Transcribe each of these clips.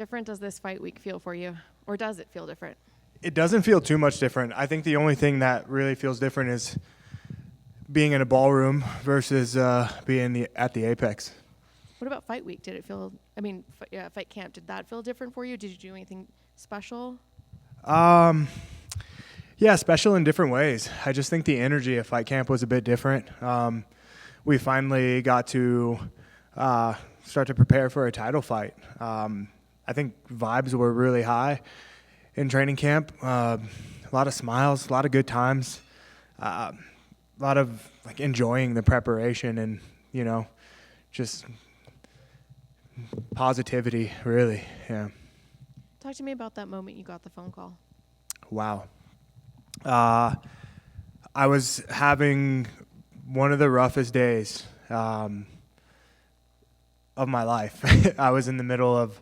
different does this fight week feel for you? Or does it feel different? It doesn't feel too much different. I think the only thing that really feels different is being in a ballroom versus being at the Apex. What about fight week? Did it feel, fight camp, did that feel different for you? Did you do anything special? Yeah, special in different ways. I just think the energy at fight camp was a bit different. We finally got to start to prepare for a title fight. I think vibes were really high in training camp. A lot of smiles, a lot of good times, a lot of like enjoying the preparation and, just positivity, really. Yeah. Talk to me about that moment you got the phone call. Wow. I was having one of the roughest days of my life. I was in the middle of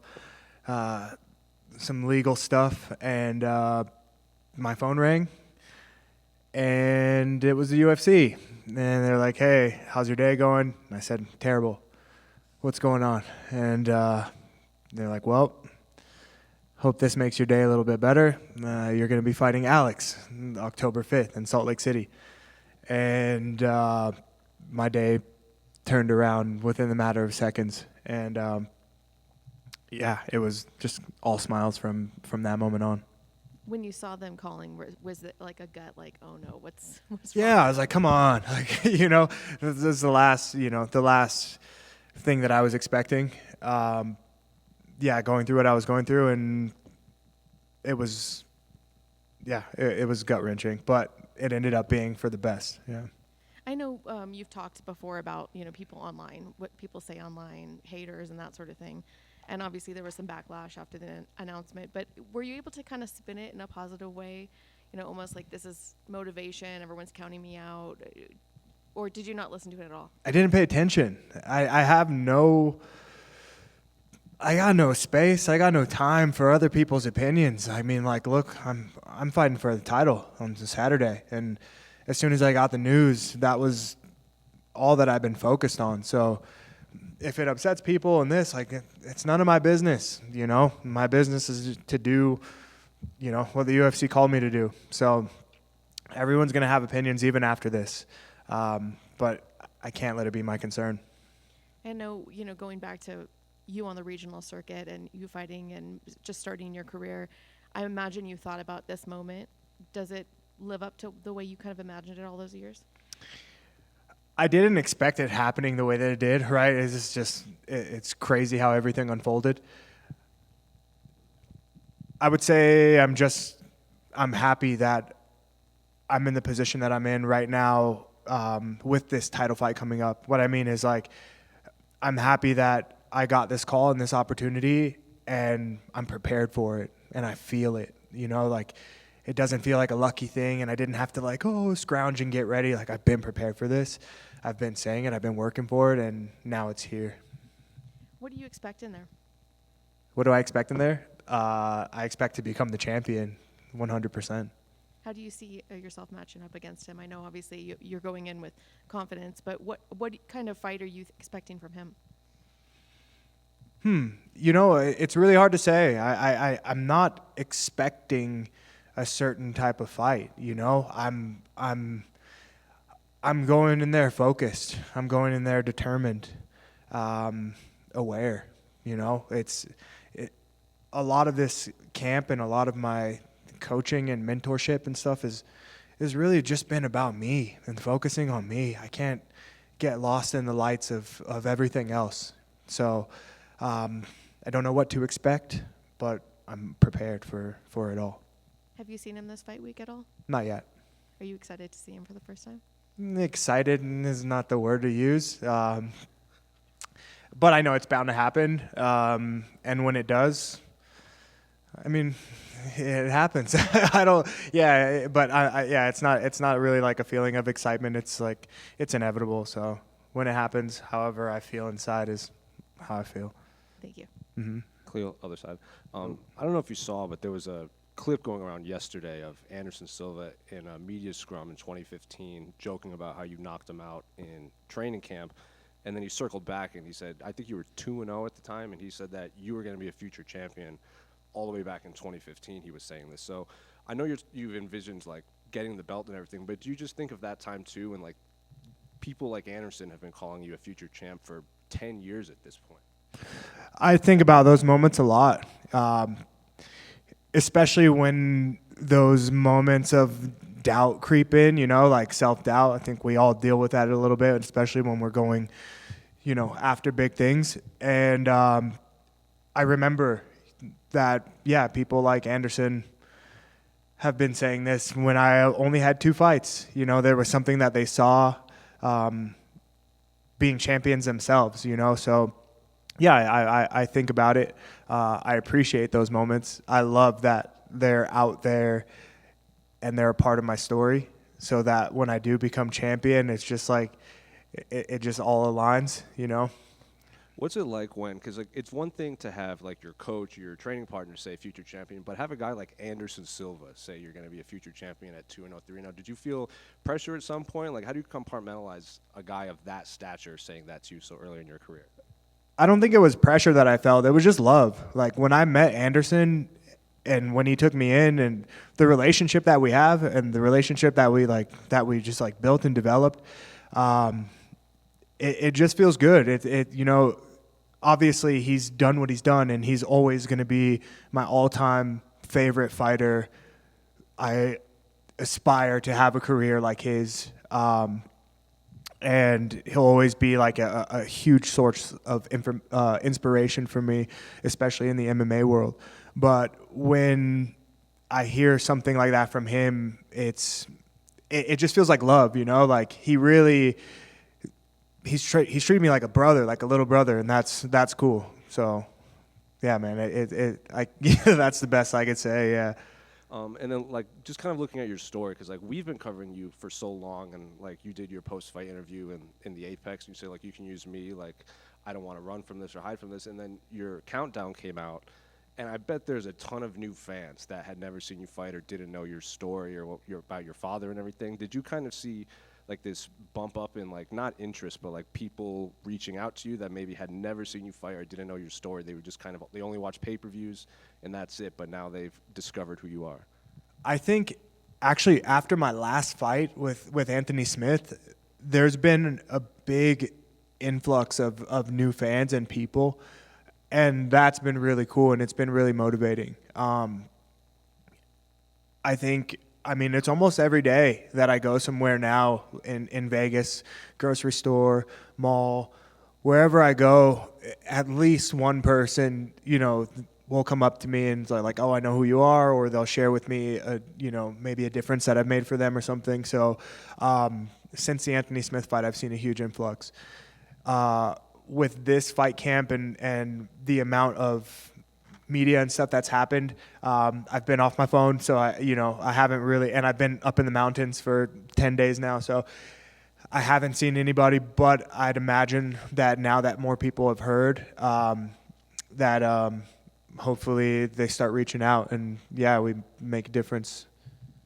some legal stuff, and my phone rang, and it was the UFC. And they're like, "Hey, how's your day going?" And I said, "Terrible. What's going on?" And they're like, "Well, hope this makes your day a little bit better. You're going to be fighting Alex October 5th in Salt Lake City." And my day turned around within the matter of seconds. And yeah, it was just all smiles from that moment on. When you saw them calling, was it like a gut, like, oh no, what's Yeah, wrong? I was like, come on. Like, this is the last thing that I was expecting. Yeah, going through what I was going through, and it was gut-wrenching, but it ended up being for the best. Yeah. I know you've talked before about, people online, what people say online, haters and that sort of thing. And obviously there was some backlash after the announcement, but were you able to kind of spin it in a positive way? Almost like this is motivation, everyone's counting me out. Or did you not listen to it at all? I didn't pay attention. I got no space. I got no time for other people's opinions. I mean, like, look, I'm fighting for the title on Saturday, and as soon as I got the news, that was all that I've been focused on. So if it upsets people in this, like, it's none of my business. My business is to do, what the UFC called me to do. So everyone's gonna have opinions even after this, but I can't let it be my concern. I know, going back to you on the regional circuit and you fighting and just starting your career, I imagine you thought about this moment. Does it live up to the way you kind of imagined it all those years? I didn't expect it happening the way that it did, right? It's crazy how everything unfolded. I would say I'm happy that I'm in the position that I'm in right now with this title fight coming up. What I mean is, like, I'm happy that I got this call and this opportunity, and I'm prepared for it, and I feel it. Like, it doesn't feel like a lucky thing, and I didn't have to scrounge and get ready. Like, I've been prepared for this. I've been saying it. I've been working for it, and now it's here. What do you expect in there? What do I expect in there? I expect to become the champion, 100%. How do you see yourself matching up against him? I know obviously you're going in with confidence, but what kind of fight are you expecting from him? It's really hard to say. I'm not expecting a certain type of fight. I'm going in there focused. I'm going in there determined, aware. A lot of this camp and a lot of my coaching and mentorship and stuff is really just been about me and focusing on me. I can't get lost in the lights of everything else. So I don't know what to expect, but I'm prepared for it all. Have you seen him this fight week at all? Not yet. Are you excited to see him for the first time? Excited is not the word to use, but I know it's bound to happen. And when it does, I mean, it happens. It's not really like a feeling of excitement. It's like, it's inevitable. So when it happens, however I feel inside is how I feel. Thank you. Mm-hmm. Khalil, other side. I don't know if you saw, but there was a clip going around yesterday of Anderson Silva in a media scrum in 2015 joking about how you knocked him out in training camp. And then he circled back and he said, I think you were 2-0 at the time, and he said that you were going to be a future champion all the way back in 2015. He was saying this. So I know you've envisioned like getting the belt and everything, but do you just think of that time too, and like people like Anderson have been calling you a future champ for 10 years at this point? I think about those moments a lot, especially when those moments of doubt creep in, like self-doubt. I think we all deal with that a little bit, especially when we're going, after big things. And I remember that, people like Anderson have been saying this when I only had 2 fights. There was something that they saw being champions themselves, So, I think about it. I appreciate those moments. I love that they're out there and they're a part of my story, so that when I do become champion, it's just like it just all aligns, What's it like when, because like, it's one thing to have like your coach, your training partner say future champion, but have a guy like Anderson Silva say you're going to be a future champion at 2-0, 3-0. Did you feel pressure at some point? Like, how do you compartmentalize a guy of that stature saying that to you so early in your career? I don't think it was pressure that I felt. It was just love. Like when I met Anderson and when he took me in, and the relationship that we have and the relationship that we just like built and developed, it just feels good. Obviously he's done what he's done, and he's always going to be my all-time favorite fighter. I aspire to have a career like his. And he'll always be like a huge source of inspiration for me, especially in the MMA world. But when I hear something like that from him, it just feels like love, Like he's treated me like a brother, like a little brother, and that's cool. So, yeah, man, that's the best I could say. Yeah. And then, like, just kind of looking at your story, because, like, we've been covering you for so long, and, like, you did your post-fight interview in the Apex, and you say, like, you can use me, like, I don't want to run from this or hide from this, and then your countdown came out, and I bet there's a ton of new fans that had never seen you fight or didn't know your story or about your father and everything. Did you kind of see, like, this bump up in, like, not interest, but, like, people reaching out to you that maybe had never seen you fight or didn't know your story? They were just kind of, they only watch pay-per-views, and that's it, but now they've discovered who you are. I think actually after my last fight with Anthony Smith, there's been a big influx of new fans and people, and that's been really cool, and it's been really motivating. It's almost every day that I go somewhere now in Vegas, grocery store, mall, wherever I go, at least one person, will come up to me and say like, oh, I know who you are, or they'll share with me, maybe a difference that I've made for them or something. So since the Anthony Smith fight, I've seen a huge influx. With this fight camp and the amount of media and stuff that's happened, I've been off my phone, so I haven't really, and I've been up in the mountains for 10 days now, so I haven't seen anybody, but I'd imagine that now that more people have heard, that hopefully they start reaching out, and we make a difference.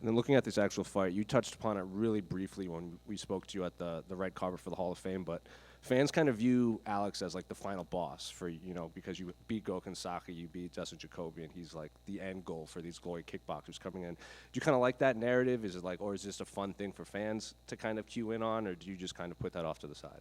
And then looking at this actual fight, you touched upon it really briefly when we spoke to you at the red carpet for the Hall of Fame, but fans kind of view Alex as like the final boss for, because you beat Gokhan Saki, you beat Justin Jacoby, and he's like the end goal for these glory kickboxers coming in. Do you kind of like that narrative? Is it like, or is this a fun thing for fans to kind of cue in on, or do you just kind of put that off to the side?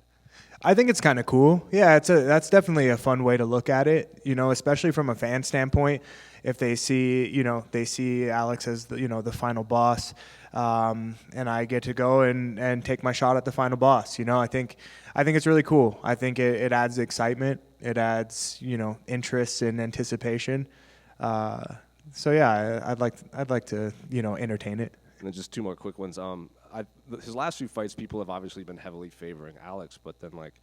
I think it's kind of cool. Yeah, that's definitely a fun way to look at it, especially from a fan standpoint. If they see Alex as the final boss, and I get to go and take my shot at the final boss. I think it's really cool. I think it adds excitement. It adds interest and anticipation. I'd like to entertain it. And then just 2 more quick ones. His last few fights, people have obviously been heavily favoring Alex, but then like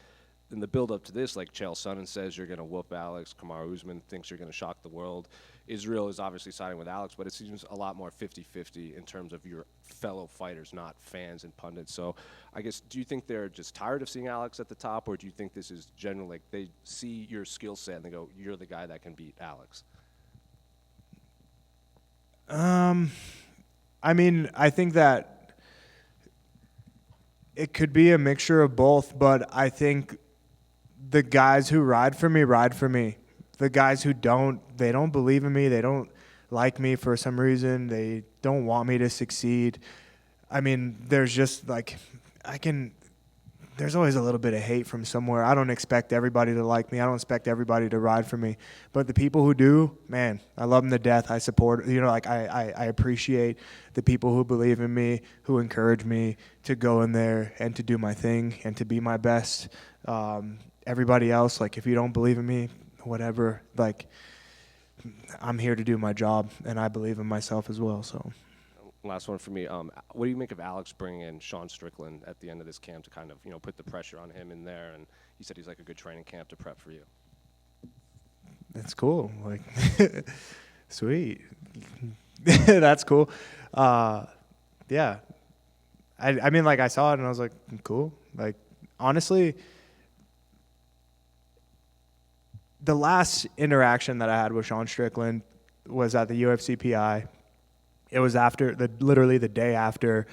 in the build up to this, like Chael Sonnen says you're going to whoop Alex. Kamaru Usman thinks you're going to shock the world. Israel is obviously siding with Alex, but it seems a lot more 50-50 in terms of your fellow fighters, not fans and pundits. So I guess, do you think they're just tired of seeing Alex at the top, or do you think this is generally like they see your skill set and they go, you're the guy that can beat Alex? I think that it could be a mixture of both, but I think the guys who ride for me ride for me. The guys who don't, they don't believe in me. They don't like me for some reason. They don't want me to succeed. I mean, there's just like, there's always a little bit of hate from somewhere. I don't expect everybody to like me. I don't expect everybody to ride for me. But the people who do, man, I love them to death. I support, like I appreciate the people who believe in me, who encourage me to go in there and to do my thing and to be my best. Everybody else, like if you don't believe in me, whatever, like I'm here to do my job and I believe in myself as well, so. Last one for me. What do you make of Alex bringing in Sean Strickland at the end of this camp to kind of, put the pressure on him in there? And he said he's like a good training camp to prep for you. That's cool. Like, sweet. That's cool. Yeah. I mean, like I saw it and I was like, cool. Like, honestly, the last interaction that I had with Sean Strickland was at the UFC PI. It was literally the day after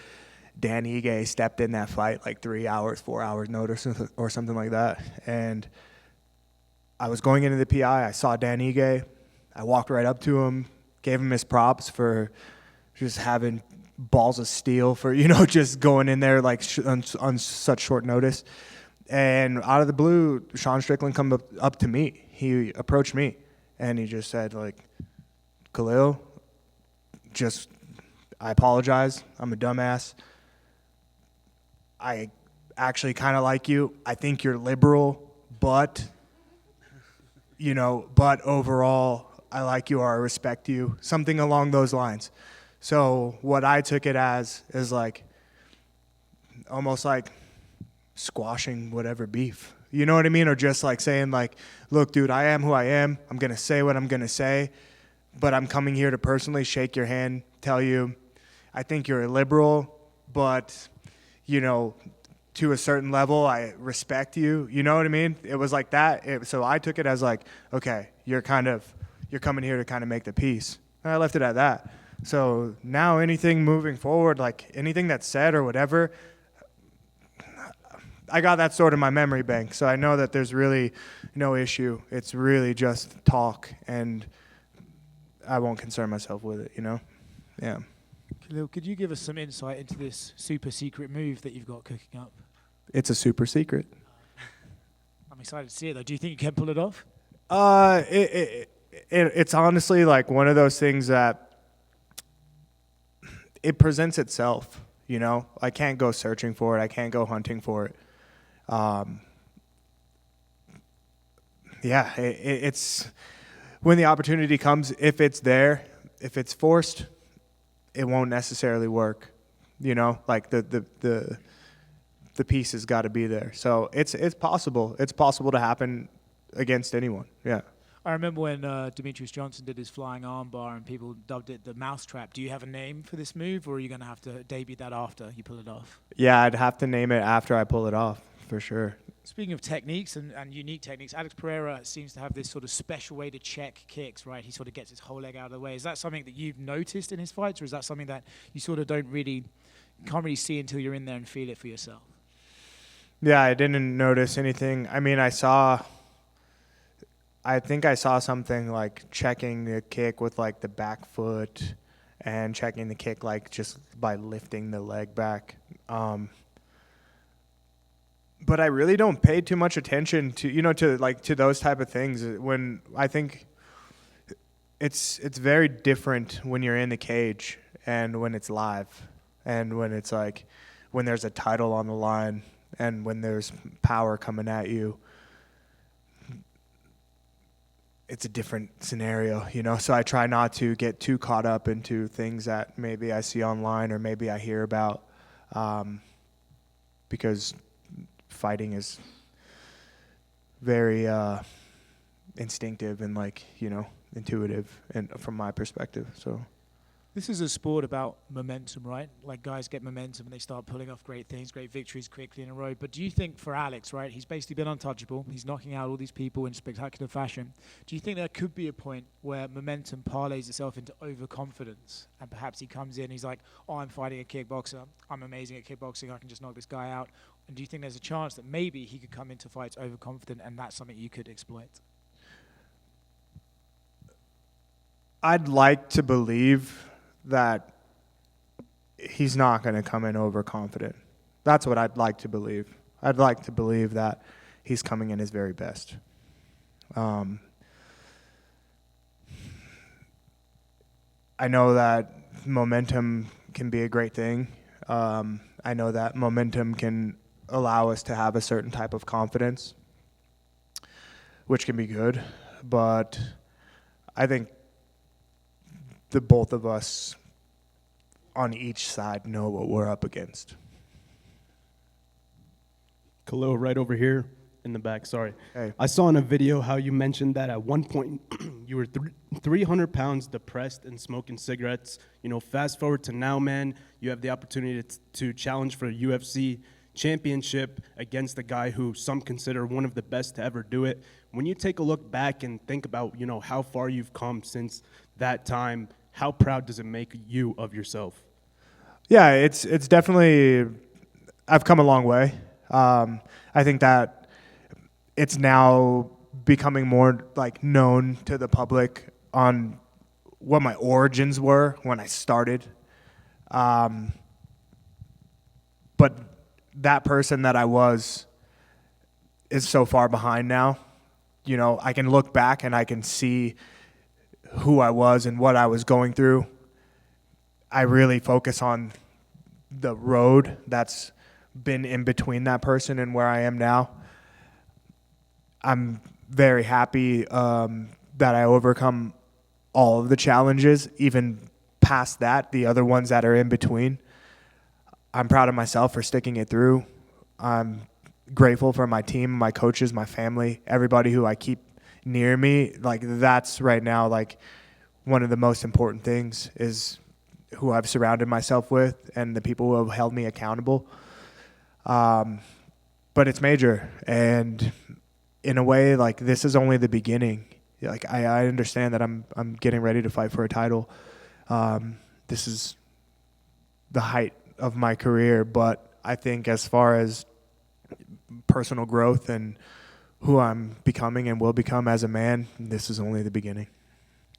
Dan Ige stepped in that fight, like 4 hours notice or something like that. And I was going into the PI. I saw Dan Ige. I walked right up to him, gave him his props for just having balls of steel for, just going in there like on such short notice. And out of the blue, Sean Strickland come up to me. He approached me and he just said, like, Khalil, I apologize. I'm a dumbass. I actually kind of like you. I think you're liberal, but overall, I like you or I respect you. Something along those lines. So what I took it as is like, almost like squashing whatever beef. You know what I mean? Or just like saying like, look, dude, I am who I am. I'm going to say what I'm going to say. But I'm coming here to personally shake your hand, tell you, I think you're a liberal, but, to a certain level, I respect you. You know what I mean? It was like that. So I took it as like, okay, you're coming here to kind of make the peace. And I left it at that. So now anything moving forward, like anything that's said or whatever, I got that stored in my memory bank. So I know that there's really no issue. It's really just talk, and I won't concern myself with it, Yeah. Khalil, could you give us some insight into this super secret move that you've got cooking up? It's a super secret. I'm excited to see it, though. Do you think you can pull it off? It's honestly like one of those things that it presents itself, I can't go searching for it. I can't go hunting for it. It's when the opportunity comes, if it's there, if it's forced, it won't necessarily work. Like the piece has got to be there. So it's possible. It's possible to happen against anyone. Yeah. I remember when Demetrius Johnson did his flying armbar and people dubbed it the mousetrap. Do you have a name for this move, or are you going to have to debut that after you pull it off? Yeah, I'd have to name it after I pull it off, for sure. Speaking of techniques and unique techniques, Alex Pereira seems to have this sort of special way to check kicks, right? He sort of gets his whole leg out of the way. Is that something that you've noticed in his fights, or is that something that you sort of can't really see until you're in there and feel it for yourself? Yeah, I didn't notice anything. I mean, I think I saw something like checking the kick with like the back foot and checking the kick like just by lifting the leg back. But I really don't pay too much attention to, to those type of things. When I think it's very different when you're in the cage and when it's live and when it's like when there's a title on the line and when there's power coming at you. It's a different scenario, so I try not to get too caught up into things that maybe I see online or maybe I hear about, because fighting is very instinctive and intuitive and from my perspective. So This is a sport about momentum, right? Like guys get momentum and they start pulling off great things, great victories quickly in a row. But do you think for Alex, right, he's basically been untouchable. He's knocking out all these people in spectacular fashion. Do you think there could be a point where momentum parlays itself into overconfidence and perhaps he comes in, he's like, oh, I'm fighting a kickboxer. I'm amazing at kickboxing. I can just knock this guy out. And do you think there's a chance that maybe he could come into fights overconfident and that's something you could exploit? I'd like to believe that he's not going to come in overconfident. That's what I'd like to believe. I'd like to believe that he's coming in his very best. I know that momentum can be a great thing. I know that momentum can allow us to have a certain type of confidence, which can be good. But I think the both of us on each side know what we're up against. Khalil, right over here in the back, sorry. Hey. I saw in a video how you mentioned that at one point you were 300 pounds depressed and smoking cigarettes. You know, fast forward to now, man, you have the opportunity to challenge for a UFC championship against a guy who some consider one of the best to ever do it. When you take a look back and think about, you know, how far you've come since that time, how proud does it make you of yourself? Yeah, it's definitely, I've come a long way. I think that it's now becoming more like known to the public on what my origins were when I started. But that person that I was is so far behind now. You know, I can look back and I can see who I was and what I was going through. I really focus on the road that's been in between that person and where I am now. I'm very happy that I overcome all of the challenges, even past that, the other ones that are in between. I'm proud of myself for sticking it through. I'm grateful for my team, my coaches, my family, everybody who I keep near me. Like, that's right now, like, one of the most important things is who I've surrounded myself with and the people who have held me accountable. But it's major, and in a way, like, this is only the beginning. Like, I understand that I'm getting ready to fight for a title. This is the height of my career, but I think as far as personal growth and who I'm becoming and will become as a man, this is only the beginning.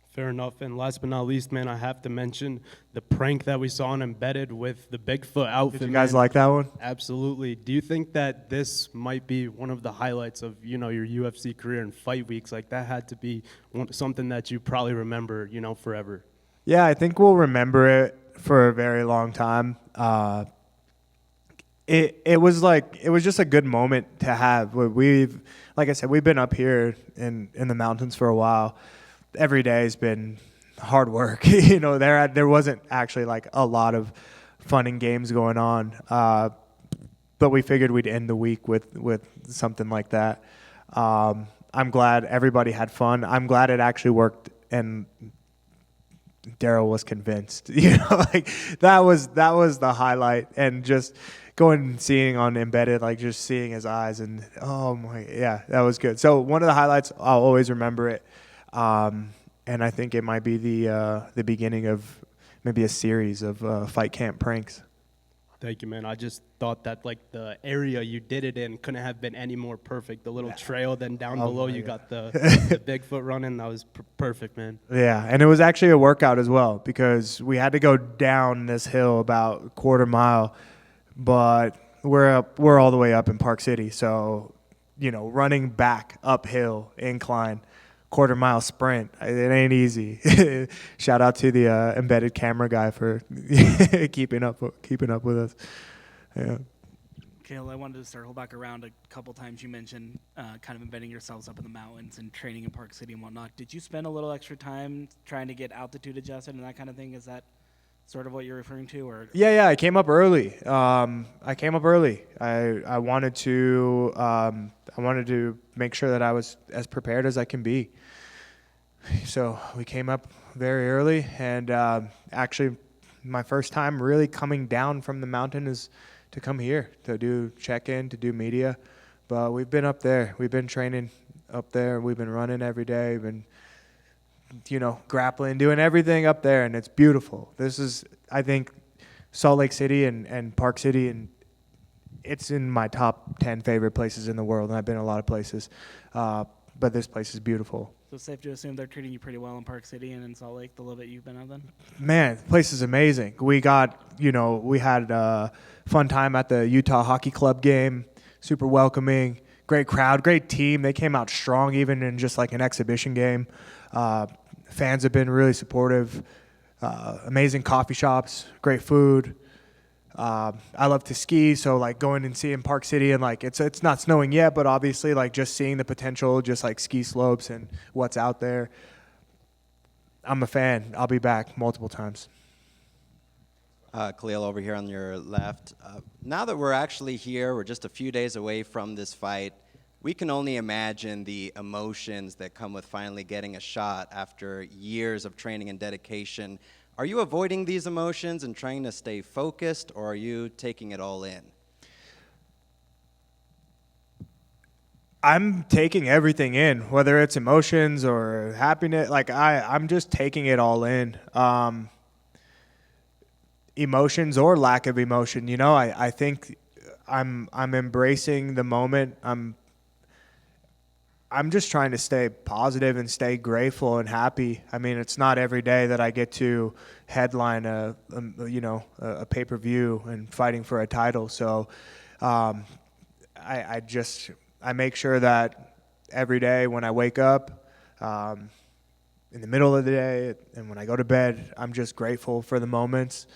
Fair enough. And last but not least, man, I have to mention the prank that we saw on Embedded with the Bigfoot outfit. Did you guys like that one? Absolutely. Do you think that this might be one of the highlights of, you know, your UFC career and fight weeks? Like, that had to be something that you probably remember, you know, forever. Yeah, I think we'll remember it for a very long time. It was just a good moment to have. Like I said, we've been up here in the mountains for a while. Every day has been hard work. You know, there wasn't actually like a lot of fun and games going on, but we figured we'd end the week with something like that. I'm glad everybody had fun. I'm glad it actually worked, and Daryl was convinced. You know, like that was the highlight, and just going and seeing on Embedded, like just seeing his eyes, and oh my, yeah, that was good. So one of the highlights, I'll always remember it. And I think it might be the beginning of maybe a series of fight camp pranks. Thank you, man. I just thought that, like, the area you did it in couldn't have been any more perfect. The little trail, then down below you got the Bigfoot running. That was perfect, man. Yeah, and it was actually a workout as well, because we had to go down this hill about a quarter mile, but we're all the way up in Park City. So, you know, running back uphill incline, quarter-mile sprint, it ain't easy. Shout out to the Embedded camera guy for keeping up with us. Yeah. Khalil, I wanted to circle back around a couple times. You mentioned kind of embedding yourselves up in the mountains and training in Park City and whatnot. Did you spend a little extra time trying to get altitude adjusted and that kind of thing? Is that sort of what you're referring to, or? Yeah, I came up early. I wanted to make sure that I was as prepared as I can be. So we came up very early, and actually my first time really coming down from the mountain is to come here to do check-in, to do media. But we've been up there. We've been training up there. We've been running every day. We've been, grappling, doing everything up there, and it's beautiful. This is, I think, Salt Lake City and Park City, and it's in my top 10 favorite places in the world, and I've been a lot of places. But this place is beautiful. So it's safe to assume they're treating you pretty well in Park City and in Salt Lake, the little bit you've been out then? Man, the place is amazing. We got, we had a fun time at the Utah Hockey Club game. Super welcoming, great crowd, great team. They came out strong even in just like an exhibition game. Fans have been really supportive. Amazing coffee shops, great food. I love to ski, so like going and seeing Park City, and like it's not snowing yet, but obviously like just seeing the potential, just like ski slopes and what's out there. I'm a fan. I'll be back multiple times. Khalil over here on your left. Now that we're actually here, we're just a few days away from this fight. We can only imagine the emotions that come with finally getting a shot after years of training and dedication. Are you avoiding these emotions and trying to stay focused, or are you taking it all in? I'm taking everything in, whether it's emotions or happiness. Like I'm just taking it all in. Emotions or lack of emotion, I think I'm embracing the moment. I'm just trying to stay positive and stay grateful and happy. I mean, it's not every day that I get to headline a pay-per-view and fighting for a title. So I make sure that every day when I wake up, in the middle of the day and when I go to bed, I'm just grateful for the moments.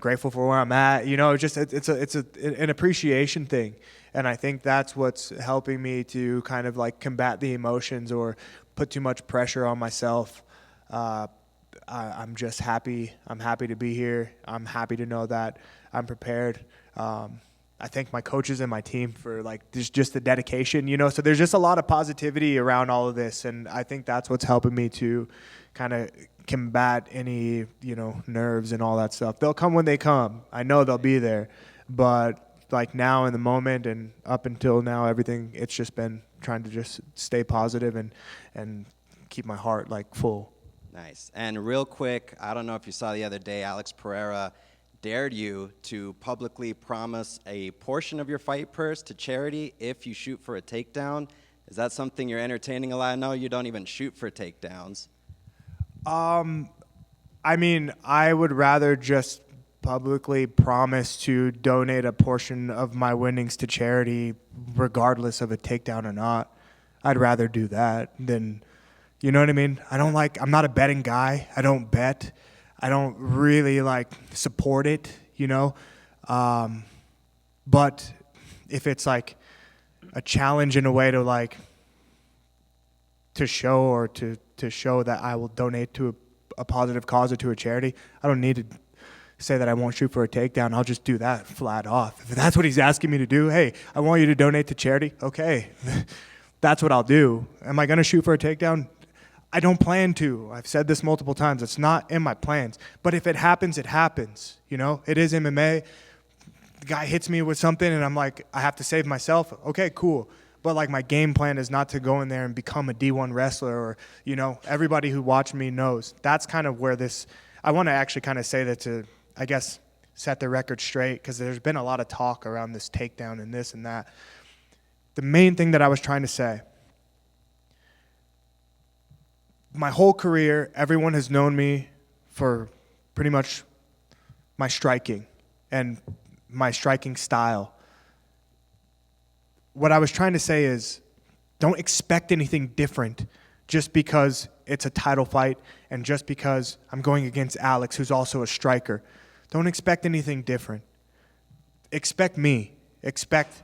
Grateful for where I'm at. It's an appreciation thing. And I think that's what's helping me to kind of like combat the emotions or put too much pressure on myself. I'm just happy. I'm happy to be here. I'm happy to know that I'm prepared. I thank my coaches and my team for like just the dedication, so there's just a lot of positivity around all of this. And I think that's what's helping me to kind of combat any, nerves and all that stuff. They'll come when they come. I know they'll be there, but like now in the moment and up until now, everything, it's just been trying to just stay positive and keep my heart like full. Nice. And real quick, I don't know if you saw the other day, Alex Pereira dared you to publicly promise a portion of your fight purse to charity if you shoot for a takedown. Is that something you're entertaining a lot? I know you don't even shoot for takedowns. I mean, I would rather just publicly promise to donate a portion of my winnings to charity regardless of a takedown or not. I'd rather do that than, you know what I mean? I'm not a betting guy. I don't bet. I don't really support it, but if it's like a challenge in a way to show or to show that I will donate to a positive cause or to a charity, I don't need to say that I won't shoot for a takedown. I'll just do that flat off. If that's what he's asking me to do, hey, I want you to donate to charity. Okay, that's what I'll do. Am I going to shoot for a takedown? I don't plan to. I've said this multiple times. It's not in my plans. But if it happens, it happens. It is MMA. The guy hits me with something and I'm like, I have to save myself. Okay, cool. But my game plan is not to go in there and become a D1 wrestler or, everybody who watched me knows. That's kind of where I want to actually kind of say that to, I guess, set the record straight, because there's been a lot of talk around this takedown and this and that. The main thing that I was trying to say, my whole career, everyone has known me for pretty much my striking and my striking style. What I was trying to say is, don't expect anything different just because it's a title fight and just because I'm going against Alex, who's also a striker. Don't expect anything different. Expect me. Expect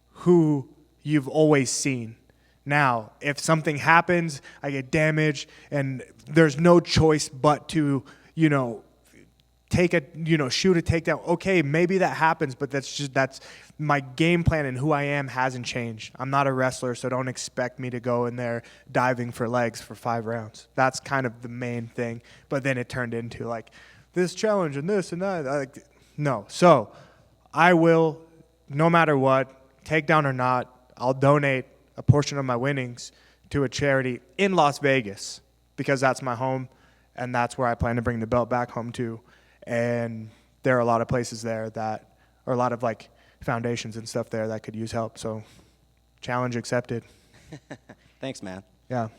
who you've always seen. Now, if something happens, I get damaged, and there's no choice but to, shoot a takedown. Okay, maybe that happens, but that's my game plan, and who I am hasn't changed. I'm not a wrestler, so don't expect me to go in there diving for legs for 5 rounds. That's kind of the main thing. But then it turned into like this challenge and this and that. No. So I will, no matter what, takedown or not, I'll donate a portion of my winnings to a charity in Las Vegas, because that's my home and that's where I plan to bring the belt back home to. And there are a lot of places there that, or a lot of like foundations and stuff there that could use help. So challenge accepted. Thanks, man. Yeah.